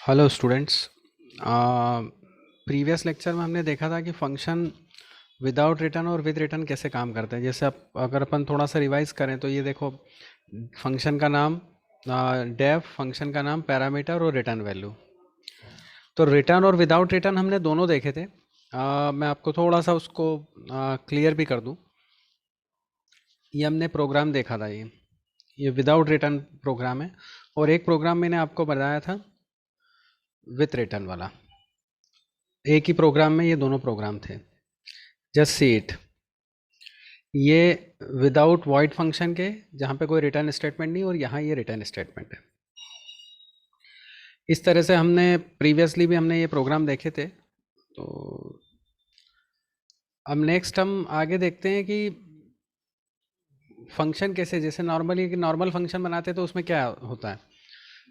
Hello students. Previous lecture में हमने देखा था कि फंक्शन विदाउट रिटर्न और विद रिटर्न कैसे काम करते हैं। जैसे अब अगर अपन थोड़ा सा रिवाइज करें तो ये देखो, फंक्शन का नाम डेफ, फंक्शन का नाम पैरामीटर और रिटर्न वैल्यू। तो रिटर्न और विदाउट रिटर्न हमने दोनों देखे थे। मैं आपको थोड़ा सा उसको क्लियर भी कर दूं। ये हमने प्रोग्राम देखा था, ये विदाउट रिटर्न प्रोग्राम है, और एक प्रोग्राम मैंने आपको बताया था विथ रिटर्न वाला। एक ही प्रोग्राम में ये दोनों प्रोग्राम थे। जस्ट सी इट, ये विदाउट वॉइड फंक्शन के, जहाँ पे कोई रिटर्न स्टेटमेंट नहीं, और यहाँ ये रिटर्न स्टेटमेंट है। इस तरह से हमने प्रीवियसली भी हमने ये प्रोग्राम देखे थे। तो अब नेक्स्ट हम आगे देखते हैं कि फंक्शन कैसे, जैसे नॉर्मली कि नॉर्मल फंक्शन बनाते हैं तो उसमें क्या होता है।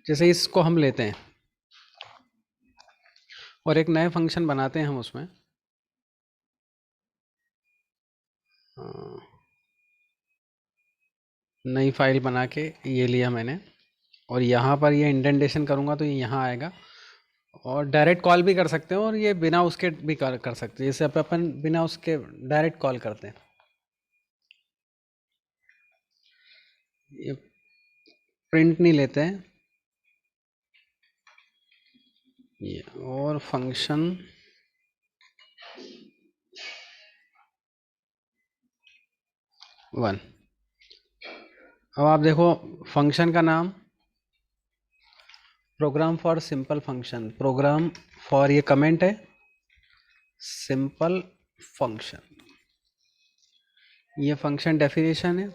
जैसे इसको हम लेते हैं और एक नए फंक्शन बनाते हैं हम उसमें। नई फाइल बना के ये लिया मैंने, और यहाँ पर ये इंडेंटेशन करूँगा तो ये यहाँ आएगा। और डायरेक्ट कॉल भी कर सकते हैं, और ये बिना उसके भी कर सकते हैं। जैसे अपन बिना उसके डायरेक्ट कॉल करते हैं, ये प्रिंट नहीं लेते हैं ये, और फंक्शन वन। अब आप देखो, फंक्शन का नाम program for simple function, program for, ये कमेंट है, सिंपल फंक्शन। ये फंक्शन डेफिनेशन है,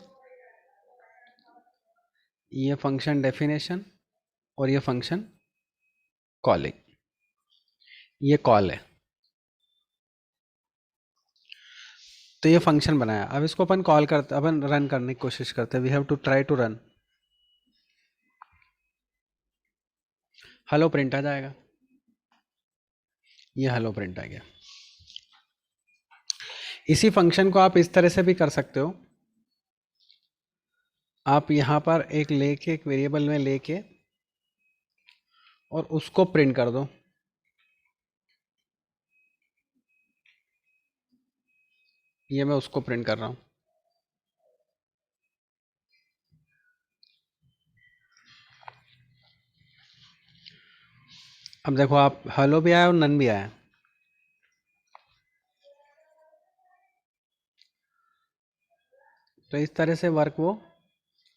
ये फंक्शन डेफिनेशन, और ये फंक्शन कॉलिंग, ये कॉल है। तो ये फंक्शन बनाया। अब इसको अपन कॉल करते, अपन रन करने की कोशिश करते हैं। We have to try to run. Hello print आ जाएगा, ये हेलो प्रिंट आ गया। इसी फंक्शन को आप इस तरह से भी कर सकते हो। आप यहाँ पर एक लेके, एक वेरिएबल में लेके, और उसको प्रिंट कर दो। ये मैं उसको प्रिंट कर रहा हूँ। अब देखो, आप हेलो भी आया और नन भी आया। तो इस तरह से वर्क वो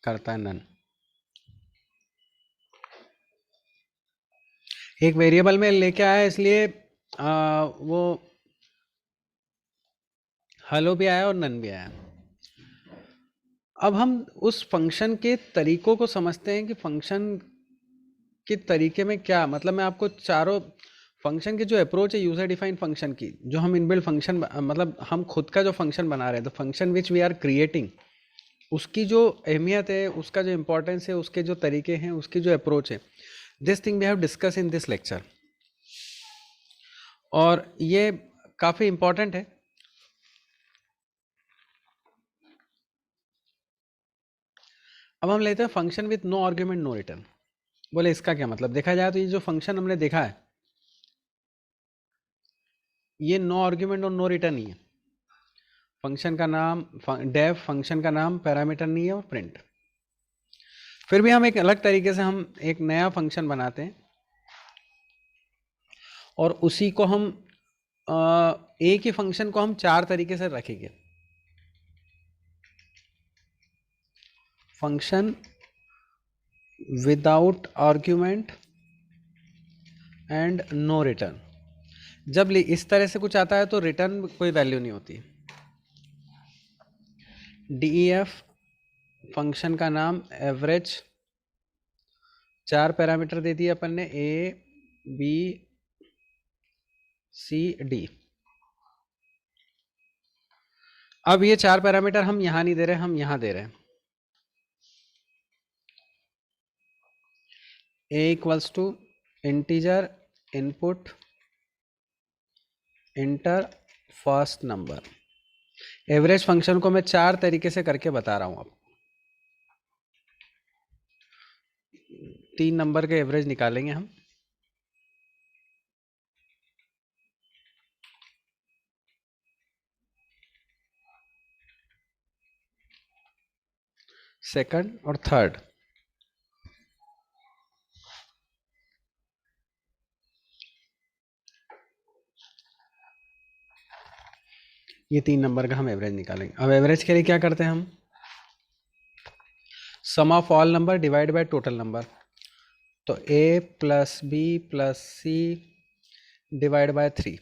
करता है नन। एक वेरिएबल में लेके आया, इसलिए वो हेलो भी आया और नन भी आया। अब हम उस फंक्शन के तरीकों को समझते हैं कि फंक्शन के तरीके में क्या मतलब। मैं आपको चारों फंक्शन की जो अप्रोच है यूजर डिफाइंड फंक्शन की, जो हम इनबिल्ट फंक्शन मतलब हम खुद का जो फंक्शन बना रहे हैं, the function which we are creating, उसकी जो अहमियत है, उसका जो इंपॉर्टेंस है, उसके जो तरीके हैं, उसकी जो अप्रोच है, this thing we have discuss in this lecture. और ये काफ़ी इंपॉर्टेंट है। अब हम लेते हैं function with no argument no return. बोले इसका क्या मतलब। देखा जाए तो ये जो फंक्शन हमने देखा है, ये नो आर्ग्यूमेंट और नो रिटर्न ही है। फंक्शन का नाम डेफ, फंक्शन का नाम, पैरामीटर नहीं है, और प्रिंट। फिर भी हम एक अलग तरीके से हम एक नया फंक्शन बनाते हैं, और उसी को हम एक ही फंक्शन को हम चार तरीके से रखेंगे। Function without argument and no return. जब इस तरह से कुछ आता है तो रिटर्न कोई वैल्यू नहीं होती। DEF, फंक्शन का नाम एवरेज, चार पैरामीटर दे दिए अपन ने, ABCD। अब ये चार पैरामीटर हम यहां नहीं दे रहे, हम यहां दे रहे हैं। A equals to integer input enter first number. Average function को मैं चार तरीके से करके बता रहा हूं। अब 3 नंबर के एवरेज निकालेंगे हम। सेकंड और थर्ड। ये 3 नंबर का हम एवरेज निकालेंगे। अब एवरेज के लिए क्या करते हैं हम, sum of all number divide by total number. तो a plus B plus C divide by 3,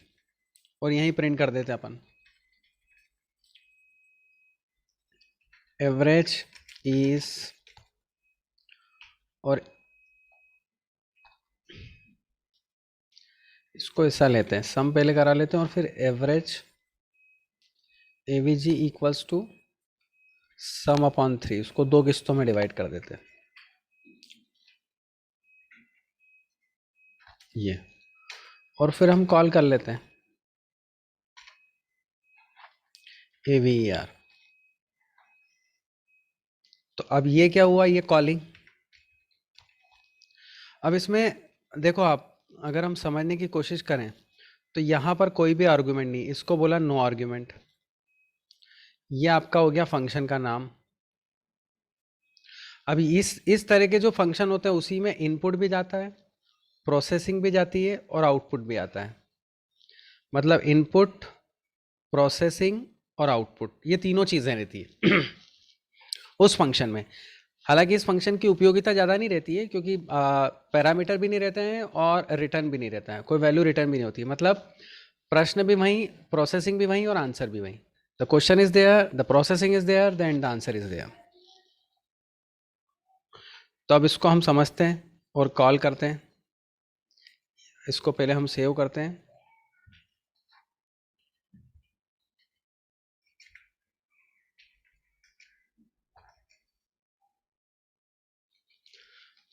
और यहीं प्रिंट कर देते हैं अपन। एवरेज इज, और इसको ऐसा लेते हैं, सम पहले करा लेते हैं और फिर average AVG equals to sum upon 3, उसको 2 किस्तों में डिवाइड कर देते हैं ये, और फिर हम कॉल कर लेते हैं AVER। तो अब ये क्या हुआ, ये कॉलिंग। अब इसमें देखो आप, अगर हम समझने की कोशिश करें तो यहाँ पर कोई भी आर्गुमेंट नहीं, इसको बोला नो आर्गुमेंट। ये आपका हो गया फंक्शन का नाम। अभी इस तरह के जो फंक्शन होते हैं उसी में इनपुट भी जाता है, प्रोसेसिंग भी जाती है और आउटपुट भी आता है। मतलब इनपुट, प्रोसेसिंग और आउटपुट, ये तीनों चीज़ें रहती है उस फंक्शन में। हालांकि इस फंक्शन की उपयोगिता ज़्यादा नहीं रहती है, क्योंकि पैरामीटर भी नहीं रहते हैं और रिटर्न भी नहीं रहता है, कोई वैल्यू रिटर्न भी नहीं होती है। मतलब प्रश्न भी वहीं, प्रोसेसिंग भी वहीं और आंसर भी वहीं। The question is there, the processing is there, the end the answer is there. तो अब इसको हम समझते हैं और कॉल करते हैं। इसको पहले हम सेव करते हैं।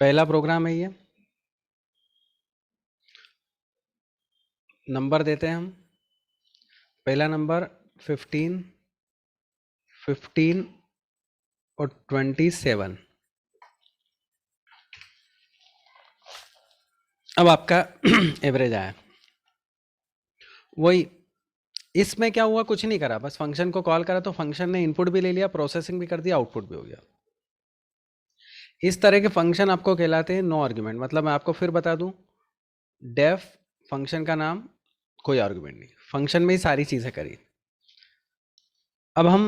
पहला प्रोग्राम है ये, नंबर देते हैं हम। पहला नंबर 15, 15 और 27। अब आपका एवरेज आया। वही, इसमें क्या हुआ, कुछ नहीं करा, बस फंक्शन को कॉल करा तो फंक्शन ने इनपुट भी ले लिया, प्रोसेसिंग भी कर दिया, आउटपुट भी हो गया। इस तरह के फंक्शन आपको कहलाते हैं नो आर्गुमेंट। मतलब मैं आपको फिर बता दूं, डेफ फंक्शन का नाम, कोई आर्गुमेंट नहीं, फंक्शन में ही सारी चीजें करी। अब हम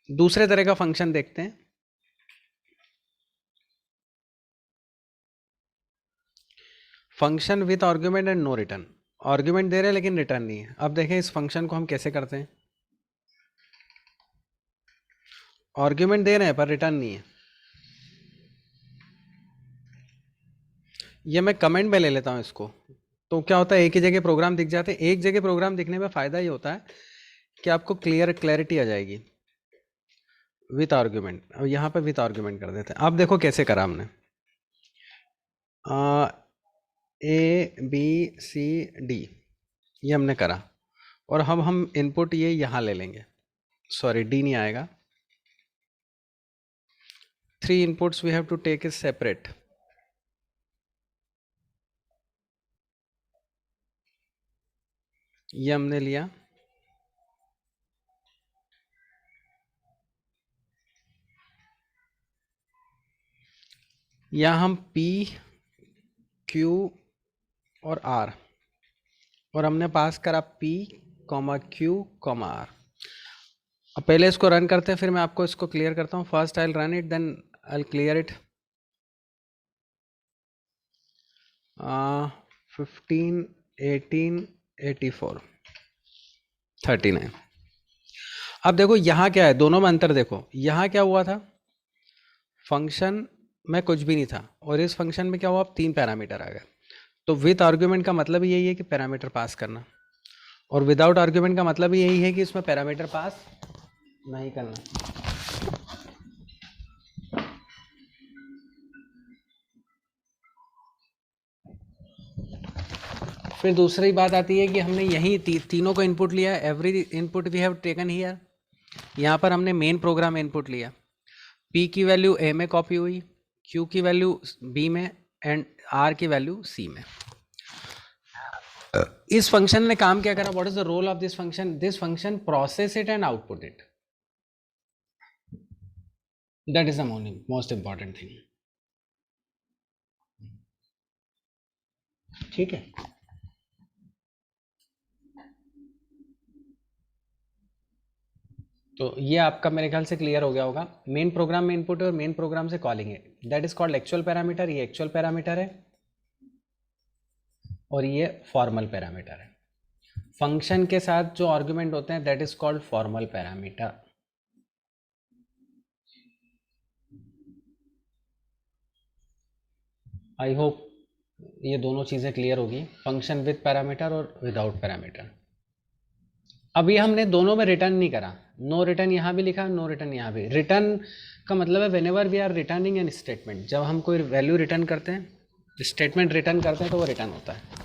दूसरे तरह का फंक्शन देखते हैं। Function with argument and no return. Argument दे रहे हैं लेकिन रिटर्न नहीं है। अब देखें इस फंक्शन को हम कैसे करते हैं। आर्गुमेंट दे रहे हैं पर रिटर्न नहीं है। ये मैं कमेंट में ले लेता हूं इसको। तो क्या होता है, एक ही जगह प्रोग्राम दिख जाते हैं। एक जगह प्रोग्राम दिखने में फायदा ये होता है कि आपको क्लैरिटी आ जाएगी। विथ आर्गुमेंट, अब यहाँ पे विथ आर्गुमेंट कर देते हैं। अब देखो कैसे करा हमने, ABCD ये हमने करा, और हम इनपुट ये यहाँ ले लेंगे। सॉरी, D नहीं आएगा। 3 inputs we have to take is separate। ये हमने लिया। यहाँ हम P, Q और R, और हमने पास करा P, Q, R। अब पहले इसको रन करते हैं, फिर मैं आपको इसको क्लियर करता हूँ। First I run it, then I clear it. 15, 18, 84, 39। अब देखो यहाँ क्या है, दोनों में अंतर देखो। यहाँ क्या हुआ था, फंक्शन में कुछ भी नहीं था, और इस फंक्शन में क्या हुआ, अब 3 पैरामीटर आ गए। तो विथ आर्ग्यूमेंट का मतलब यही है कि पैरामीटर पास करना, और विदाउट आर्ग्यूमेंट का मतलब यही है कि इसमें पैरामीटर पास नहीं करना। फिर दूसरी बात आती है कि हमने यही तीनों को इनपुट लिया, every input we have taken here. यहाँ पर हमने मेन प्रोग्राम इनपुट लिया। P की वैल्यू A में कॉपी हुई, Q की वैल्यू B में, एंड R की वैल्यू C में। इस फंक्शन ने काम क्या करा, what is the role of this function? This function process it and output it. That is the most important thing. ठीक है। तो ये आपका मेरे ख्याल से क्लियर हो गया होगा। मेन प्रोग्राम में इनपुट है और मेन प्रोग्राम से कॉलिंग है, that is called actual parameter. ये एक्चुअल पैरामीटर है और ये फॉर्मल पैरामीटर है। फंक्शन के साथ जो आर्गुमेंट होते हैं that is called formal parameter. I hope ये दोनों चीज़ें क्लियर होगी, फंक्शन विद पैरामीटर और विदाउट पैरामीटर। अभी हमने दोनों में रिटर्न नहीं करा, नो रिटर्न यहाँ भी लिखा, नो रिटर्न यहाँ भी। रिटर्न का मतलब है whenever we are returning an statement, जब हम कोई वैल्यू रिटर्न करते हैं, स्टेटमेंट रिटर्न करते हैं तो वो रिटर्न होता है।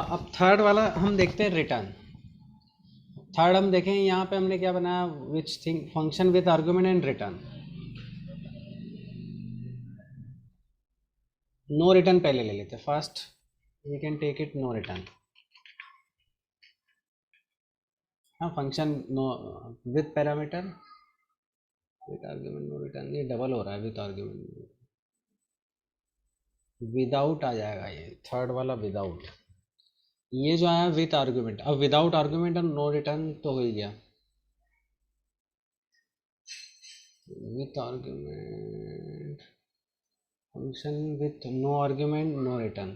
अब थर्ड वाला हम देखते हैं, रिटर्न। थर्ड हम देखें यहाँ पे हमने क्या बनाया, which thing function with argument and return. No return पहले ले लेते first, we can take it no return. हाँ, function no with parameter with argument no return, ये डबल हो रहा है, विद आर्गुमेंट विदाउट आ जाएगा, ये थर्ड वाला विदाउट। ये जो आया विद आर्गुमेंट, अब विदाउट आर्गुमेंट और नो रिटर्न तो हो ही गया। With argument function with no argument no return,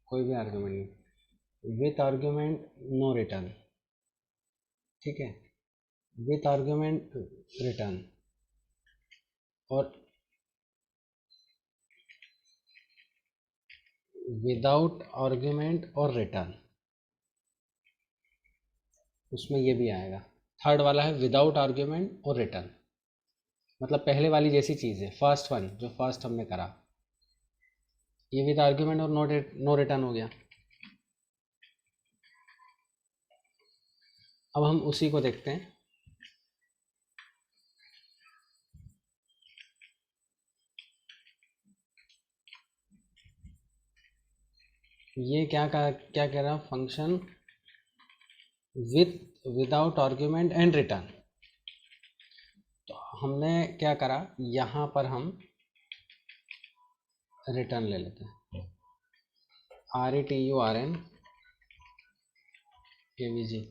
कोई भी आर्गुमेंट नहीं, विथ आर्गुमेंट नो रिटर्न। ठीक है, विथ आर्गुमेंट रिटर्न, और विदाउट आर्गुमेंट और रिटर्न, उसमें ये भी आएगा। थर्ड वाला है विदाउट आर्ग्यूमेंट और रिटर्न, मतलब पहले वाली जैसी चीज़ है, फर्स्ट वन जो फर्स्ट हमने करा, ये विद आर्ग्यूमेंट और नो रिटर्न हो गया। अब हम उसी को देखते हैं। ये क्या कह रहा, function without argument and return. तो हमने क्या करा, यहाँ पर हम रिटर्न ले लेते हैं, RETURN AVG।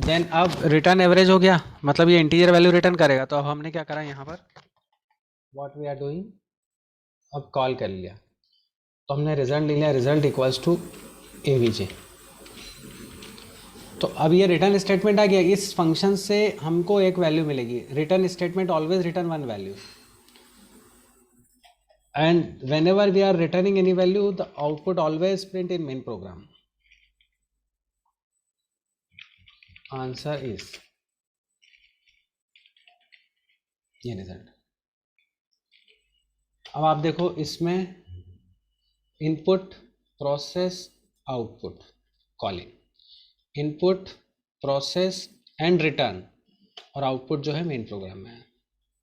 देन अब रिटर्न एवरेज हो गया, मतलब ये इंटीजर वैल्यू रिटर्न करेगा। तो अब हमने क्या करा यहाँ पर, व्हाट वी आर डूइंग, अब कॉल कर लिया, तो हमने रिजल्ट ले लिया, रिजल्ट इक्वल्स टू AVG। तो अब ये रिटर्न स्टेटमेंट आ गया, इस फंक्शन से हमको एक वैल्यू मिलेगी। Return statement always return one value, and whenever we are returning any value the output always print in main program. Answer is ये रिजल्ट। अब आप देखो इसमें input process output calling, input process and return, और output जो है main program में है।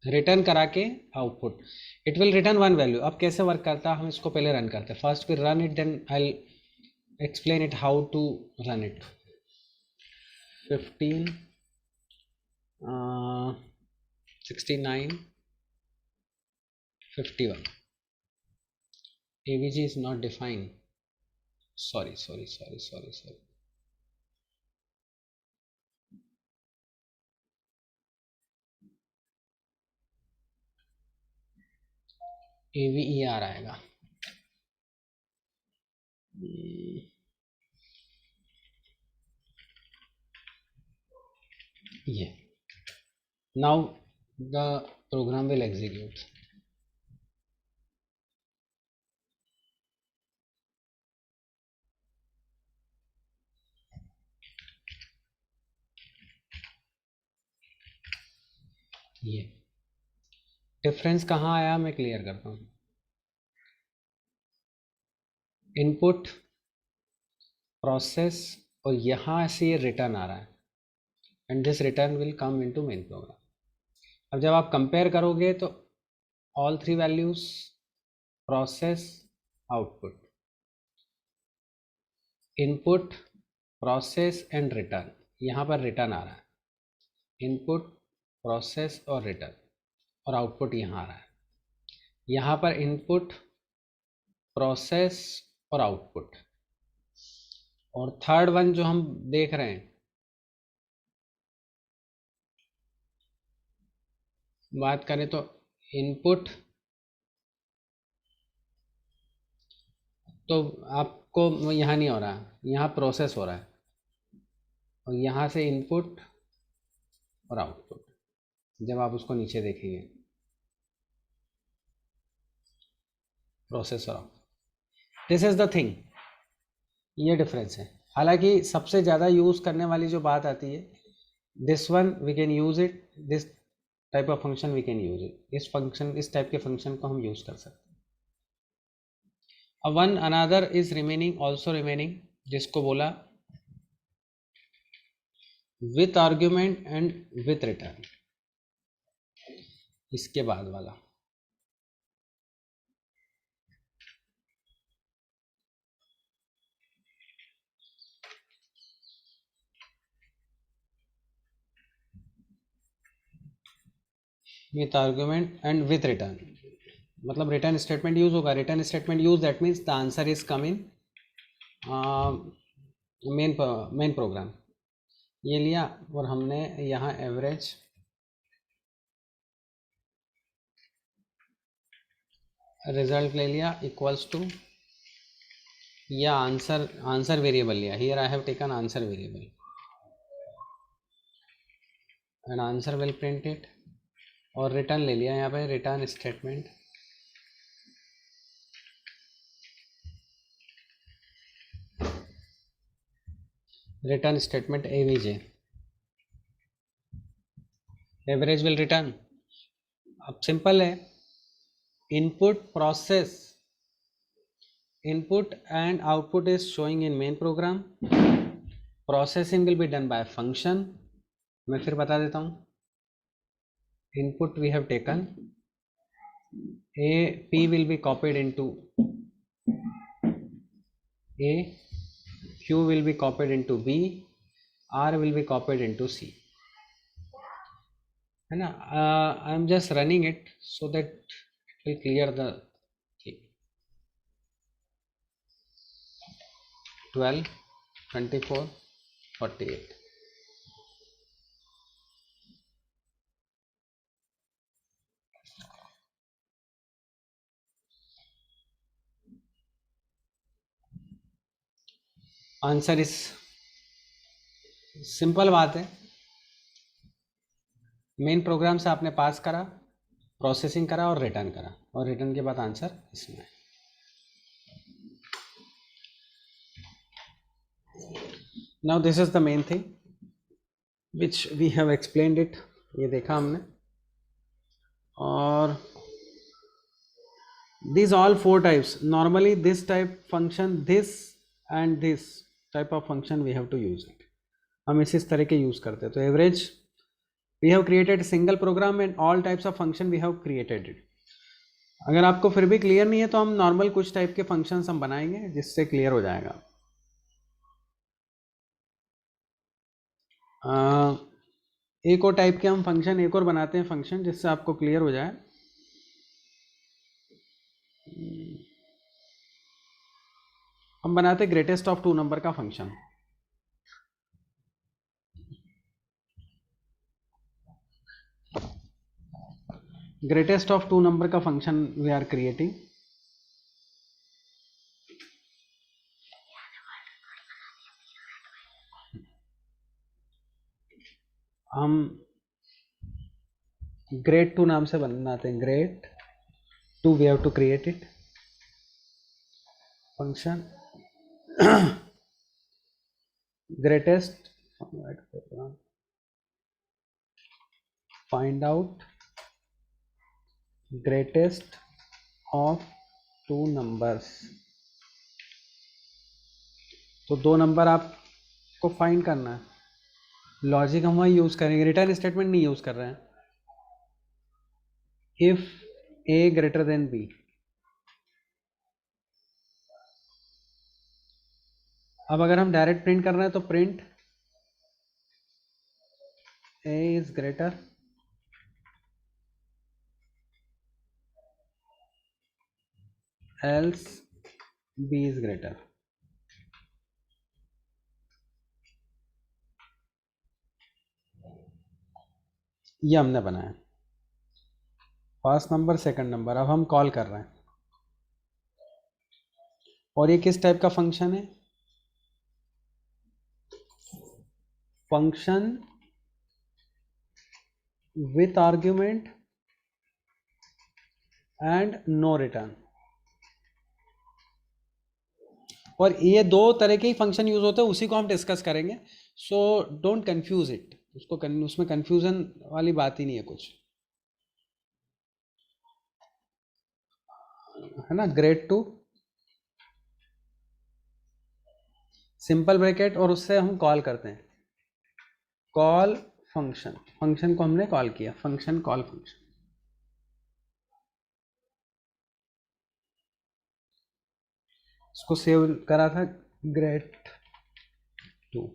रिटर्न करा के output, it will return one value. अब कैसे वर्क करता है, हम इसको पहले रन करते हैं, first will run it, then I explain it how to run it. 15 69 51 AVG is not defined, sorry. AVER आएगा, ये now the program will execute. ये डिफरेंस कहाँ आया मैं क्लियर करता हूँ. इनपुट, प्रोसेस और यहाँ से ये रिटर्न आ रहा है and this return will come into main program. अब जब आप कंपेयर करोगे तो all three values, process, output, input, process and return, यहाँ पर रिटर्न आ रहा है. इनपुट, प्रोसेस और रिटर्न, और आउटपुट यहाँ आ रहा है. यहाँ पर इनपुट, प्रोसेस और आउटपुट. और थर्ड वन जो हम देख रहे हैं, बात करें तो इनपुट, तो आपको यहाँ नहीं हो रहा, यहाँ प्रोसेस हो रहा है, और यहाँ से इनपुट और आउटपुट. जब आप उसको नीचे देखेंगे, प्रोसेस और output, this is the thing. ये डिफरेंस है. हालांकि सबसे ज़्यादा यूज़ करने वाली जो बात आती है, this one we can use it, this type of function we can use it. इस फंक्शन, इस टाइप के फंक्शन को हम यूज़ कर सकते हैं. अब one another is remaining, also remaining, जिसको बोला with argument and with return. इसके बाद वाला with argument and with return, मतलब रिटर्न स्टेटमेंट यूज होगा. Return statement use, that means the answer is come in main program. ये लिया और हमने यहाँ एवरेज रिजल्ट ले लिया इक्वल्स टू, या आंसर वेरिएबल लिया. Here I have taken answer variable and answer will print it. और रिटर्न ले लिया यहाँ पे, return statement. Return statement AVG, average will return. अब सिंपल है. Input, process, input and output is showing in main program. Processing will be done by function. मैं फिर बता देता हूँ. Input we have taken, a p will be copied into a, q will be copied into b, r will be copied into c, है ना. I am just running it so that it will clear the thing. 12, 24, 48. Answer इस simple बात है. Main programme से आपने पास करा, processing करा और रिटर्न करा, और रिटर्न के बाद आंसर इसमें. Now this is the main thing which we have explained it. ये देखा हमने. और these all four types, normally this type function, this and this type of function we have to use it. हम इस तरह के use करते हैं. तो average we have created single program and all types of function we have created it. अगर आपको फिर भी क्लियर नहीं है तो हम नॉर्मल कुछ टाइप के फंक्शंस हम बनाएंगे जिससे क्लियर हो जाएगा. एक और टाइप के हम फंक्शन एक और बनाते हैं फंक्शन जिससे आपको क्लियर हो जाए. हम बनाते हैं ग्रेटेस्ट ऑफ 2 नंबर का फंक्शन. ग्रेटेस्ट ऑफ 2 नंबर का फंक्शन वी आर क्रिएटिंग. हम ग्रेड टू नाम से बनाते हैं, grade two, we have to create it function greatest, find out greatest of two numbers। तो दो नंबर आपको फाइंड करना है। लॉजिक हम वही यूज करेंगे, रिटर्न स्टेटमेंट नहीं यूज कर रहे हैं। If A greater than B, अब अगर हम डायरेक्ट प्रिंट कर रहे हैं तो print A is greater else B is greater. ये हमने बनाया फर्स्ट नंबर सेकंड नंबर। अब हम कॉल कर रहे हैं, और ये किस टाइप का फंक्शन है? Function with argument and no return. और ये दो तरह के ही फंक्शन यूज होते हैं, उसी को हम डिस्कस करेंगे। सो डोंट कंफ्यूज इट, उसमें कंफ्यूजन वाली बात ही नहीं है कुछ, है ना। ग्रेड टू सिंपल ब्रैकेट, और उससे हम कॉल करते हैं, कॉल फंक्शन। फंक्शन को हमने कॉल किया, फंक्शन कॉल फंक्शन। इसको सेव करा था grade two.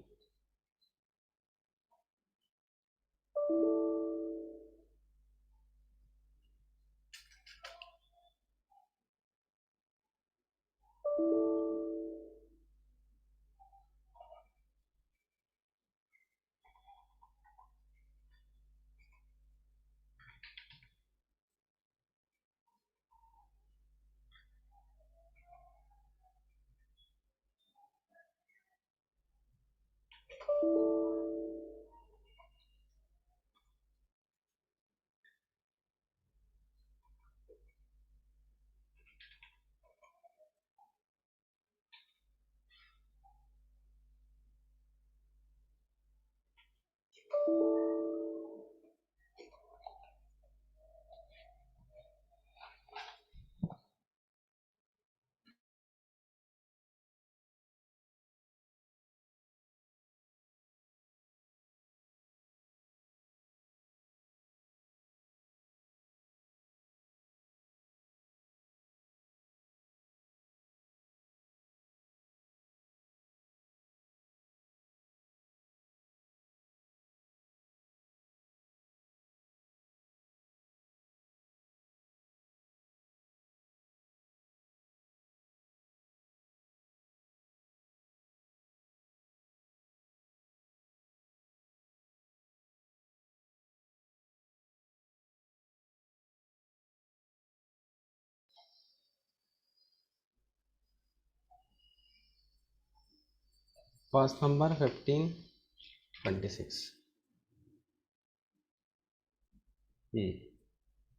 First number 1526।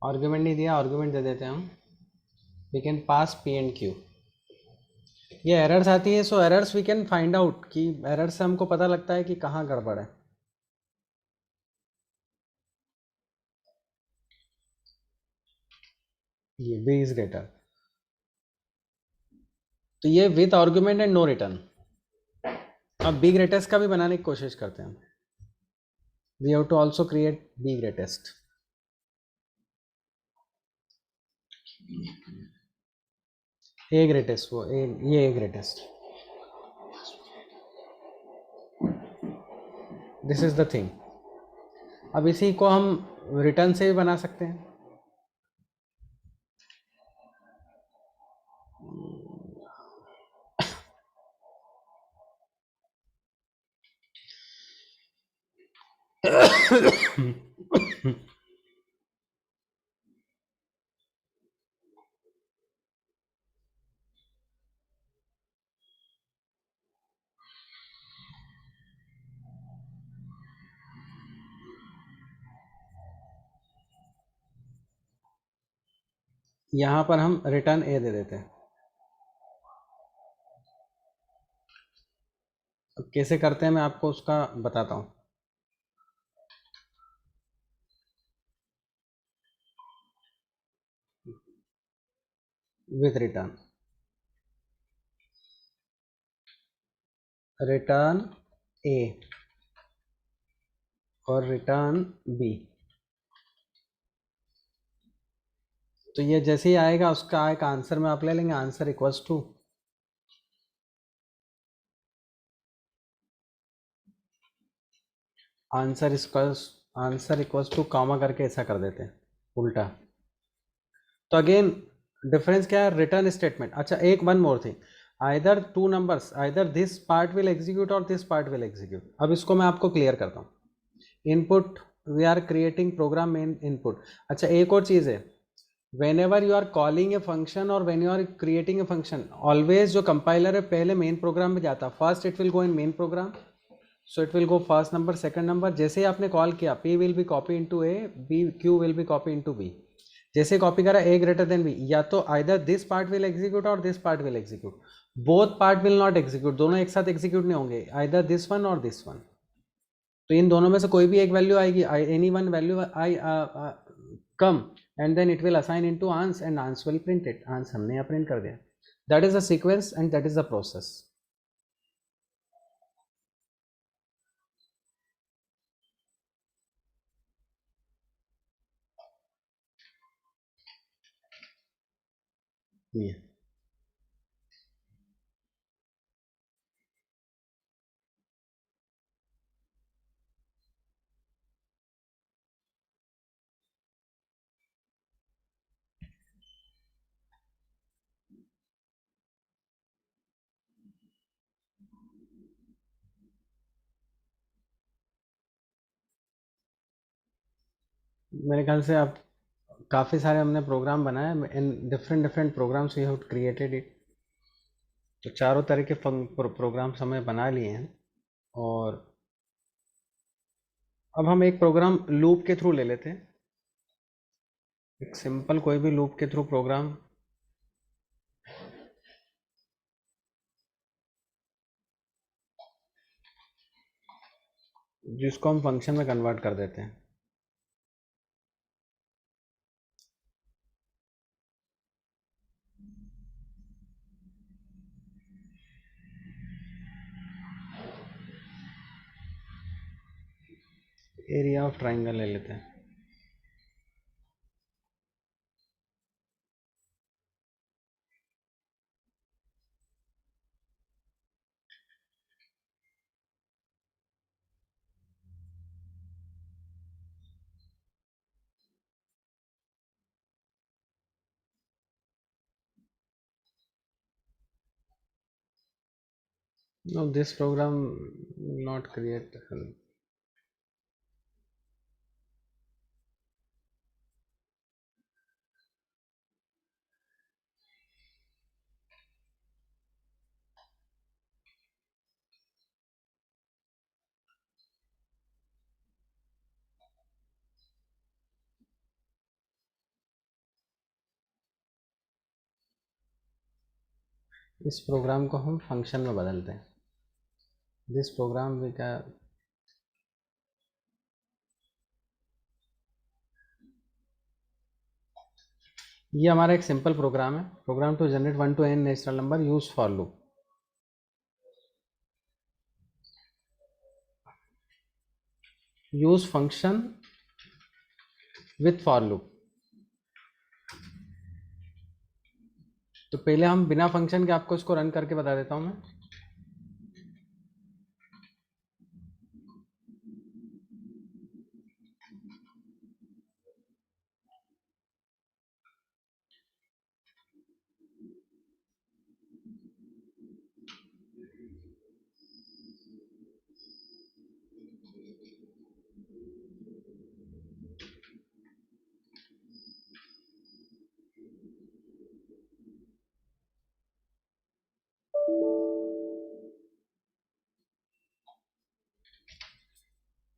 Argument नहीं दिया, आर्ग्यूमेंट दे देते हैं हम। We can pass P and Q. ये एरर्स आती है, so errors we can find out, कि एरर्स से हमको पता लगता है कि कहाँ गड़बड़ है। ये बी इज ग्रेटर, तो ये with argument and no return. अब बी ग्रेटेस्ट का भी बनाने की कोशिश करते हैं। We have to also create B greatest. A greatest, वो ए, ये A greatest, this is the thing. अब इसी को हम रिटर्न से भी बना सकते हैं। यहाँ पर हम रिटर्न ए दे देते हैं। अब कैसे करते हैं मैं आपको उसका बताता हूँ। विथ रिटर्न, रिटर्न ए और रिटर्न बी। तो ये जैसे ही आएगा उसका एक आंसर में आप ले लेंगे, answer equals to, answer equals to comma करके ऐसा कर देते हैं उल्टा। तो अगेन डिफरेंस क्या है, रिटर्न स्टेटमेंट। अच्छा एक one more thing, either two numbers, either this part will execute और दिस पार्ट विल एग्जीक्यूट। अब इसको मैं आपको क्लियर करता हूँ। Input, we are creating program main input. अच्छा एक और चीज़ है, whenever you are calling a function और when you are creating a function, always जो कंपाइलर है पहले मेन प्रोग्राम में जाता है, first it will go in main programme, so it will go first number second number. जैसे ही आपने कॉल किया p will be copy into a, b q will be copy into b। जैसे copy करा a greater than b, या तो either this part will execute और this part will execute, both part will not execute, दोनों एक साथ execute नहीं होंगे, आइदर दिस वन और दिस वन। तो इन दोनों में से कोई भी एक वैल्यू आएगी, any one value I come, and then it will assign into ans and ans will print it, ans हमने यहाँ प्रिंट कर दिया। That is the sequence and that is the process. ये मेरे ख्याल से आप काफ़ी सारे हमने प्रोग्राम बनाए, in different different programs we have created it. तो चारों तरह के प्रोग्राम्स हमें बना लिए हैं। और अब हम एक प्रोग्राम लूप के थ्रू ले लेते हैं, एक सिंपल कोई भी लूप के थ्रू प्रोग्राम, जिसको हम फंक्शन में कन्वर्ट कर देते हैं। एरिया ऑफ ट्राइंगल ले लेते हैं। No this program not create. इस प्रोग्राम को हम फंक्शन में बदलते हैं। दिस प्रोग्राम वी का, ये हमारा एक सिंपल प्रोग्राम है, program to generate 1 to n natural number, use for loop. Use function with for loop. तो पहले हम बिना फंक्शन के आपको इसको रन करके बता देता हूँ मैं।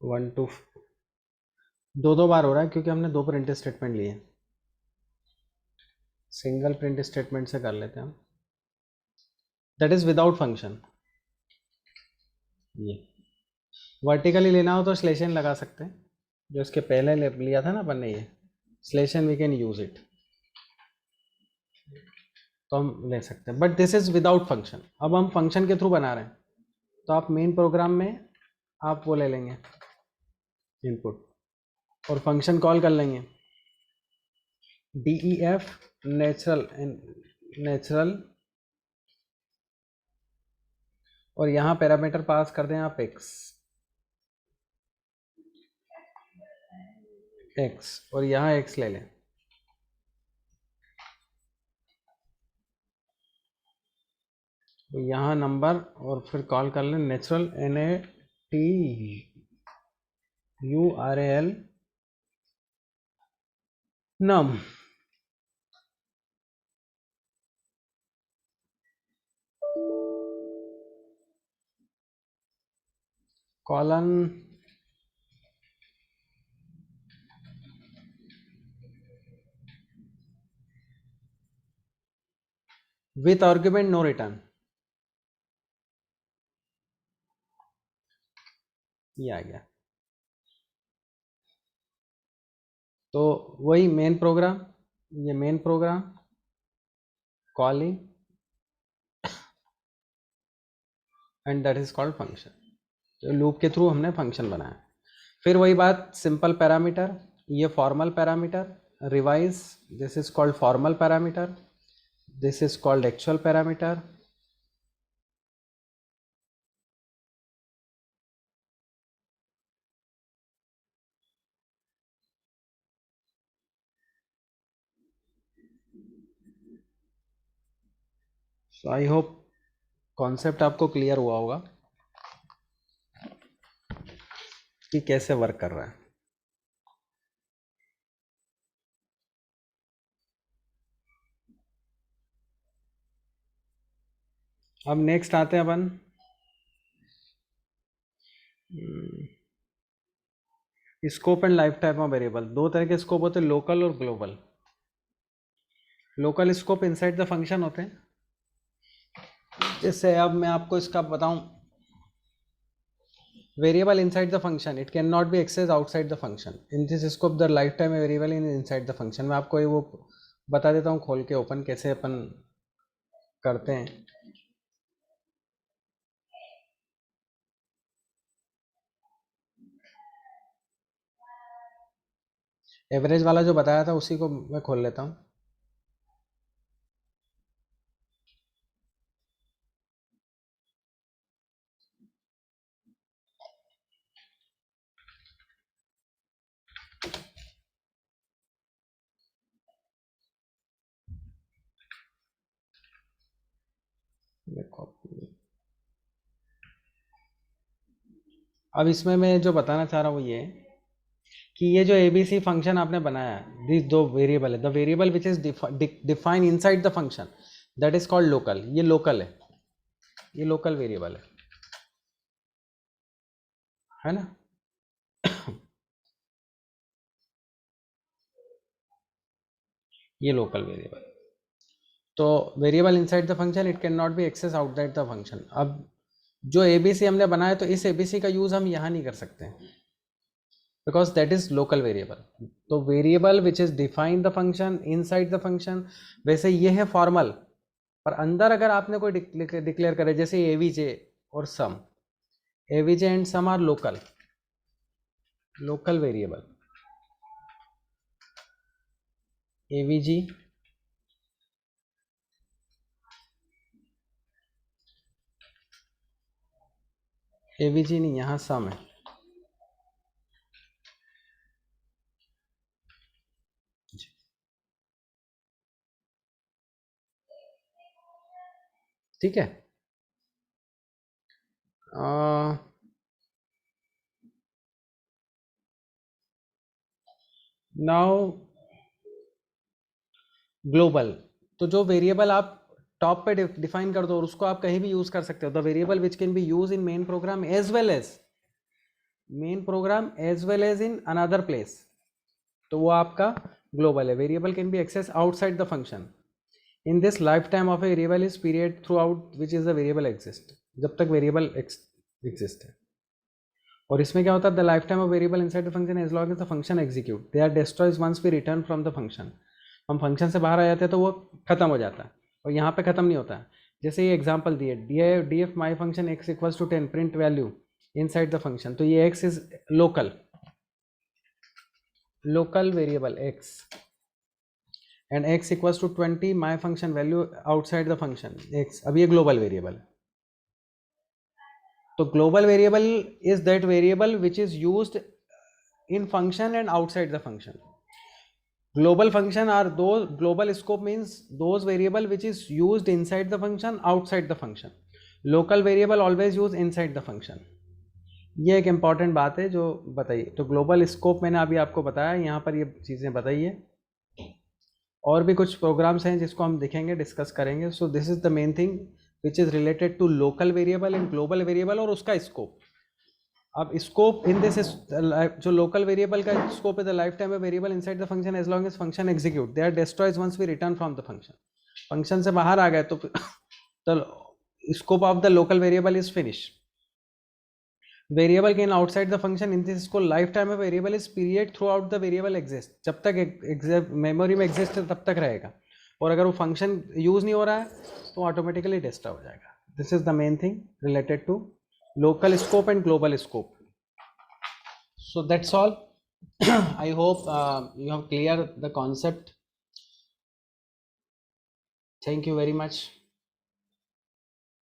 1 to, दो दो बार हो रहा है क्योंकि हमने दो प्रिंट स्टेटमेंट लिए हैं। सिंगल प्रिंट स्टेटमेंट से कर लेते हैं हम, दैट इज विदाउट फंक्शन। ये वर्टिकली लेना हो तो स्लेशन लगा सकते हैं, जो इसके पहले लिया था ना अपन ने, ये स्लेशन वी कैन यूज इट, तो हम ले सकते हैं, but this is without function. अब हम फंक्शन के थ्रू बना रहे हैं, तो आप मेन प्रोग्राम में आप वो ले लेंगे इनपुट और फंक्शन कॉल कर लेंगे def नेचुरल और यहाँ पैरामीटर पास कर दें आप x और यहाँ x ले लें, तो यहाँ नंबर और फिर कॉल कर लें natural NATURAL num. Colon with argument no return, ये आ गया। तो वही मेन प्रोग्राम, ये main program calling and that is called function. तो लूप के थ्रू हमने फंक्शन बनाया। फिर वही बात, सिंपल पैरामीटर, ये formal parameter, revise this is called formal parameter, this is called actual parameter. So I hope concept आपको क्लियर हुआ होगा कि कैसे वर्क कर रहा है। अब नेक्स्ट आते हैं अपन scope and life time of variable. दो तरह के स्कोप होते हैं, लोकल और global. Local scope inside the function होते हैं, जैसे अब मैं आपको इसका बताऊं, variable inside the function it can not be access outside the function, in this scope the life time variable in inside the function. मैं आपको ये वो बता देता हूँ खोल के ओपन कैसे अपन करते हैं। एवरेज वाला जो बताया था उसी को मैं खोल लेता हूँ। अब इसमें मैं जो बताना चाह रहा हूँ ये कि ये जो एबीसी फंक्शन आपने बनाया है, दिस दो वेरिएबल है, the variable which is define inside the function that is called local. ये लोकल है, ये लोकल वेरिएबल है ना। ये लोकल वेरिएबल, तो variable inside the function it can not be access outside the function. अब जो एबीसी हमने बनाया तो इस एबीसी का यूज हम यहाँ नहीं कर सकते because that is local variable. तो variable which is define the function inside the function, वैसे ये है फॉर्मल, पर अंदर अगर आपने कोई डिक्लेयर करे जैसे एवीजे और sum, AVG and sum are local, local variable. AVG AVG नहीं, यहाँ सम है। ठीक है। नाउ ग्लोबल, तो जो वेरिएबल आप टॉप पे डिफाइन कर दो और उसको आप कहीं भी यूज कर सकते हो, the variable which can be use in main program as well as in another place, तो वो आपका ग्लोबल है। Variable can be access outside the function, in this life time of a variable is period throughout which is the variable exist, जब तक variable exist है। और इसमें क्या होता है, the life time of variable inside the function as long as the function execute they are destroyed once we return from the function. हम function से बाहर आ जाते हैं तो वो खत्म हो जाता है, और यहाँ पे खत्म नहीं होता है। जैसे ये एग्जांपल दिए, D F my function X equals to 10 print value inside the function, तो ये X is local variable X, and x equals to 20 my function value outside the function x। अब ये ग्लोबल वेरिएबल है। तो global variable is that variable which is used in function and outside the function. Global function are those, global scope means those variable which is used inside the function, outside the function. Local variable always use inside the function. ये एक important बात है जो बताइए। तो global scope मैंने अभी आपको बताया, यहाँ पर ये चीज़ें बताइए। और भी कुछ प्रोग्राम्स हैं जिसको हम देखेंगे, डिस्कस करेंगे। So this is the main thing which is related to local variable and global variable और उसका स्कोप। अब स्कोप इन दिस जो लोकल वेरिएबल का स्कोप है the life time of variable inside the function as long as function execute they are destroyed once we return from the function. Function से बाहर आ गए तो scope of the local variable is finish. Variable can outside the function in this को life time of variable is period through out the variable exist, जब तक memory में exist है तब तक रहेगा, और अगर वो फंक्शन यूज नहीं हो रहा है तो ऑटोमेटिकली डिस्टर्ब हो जाएगा। This is the main thing related to local scope and global scope. So that's all. I hope you have clear the concept. Thank you very much.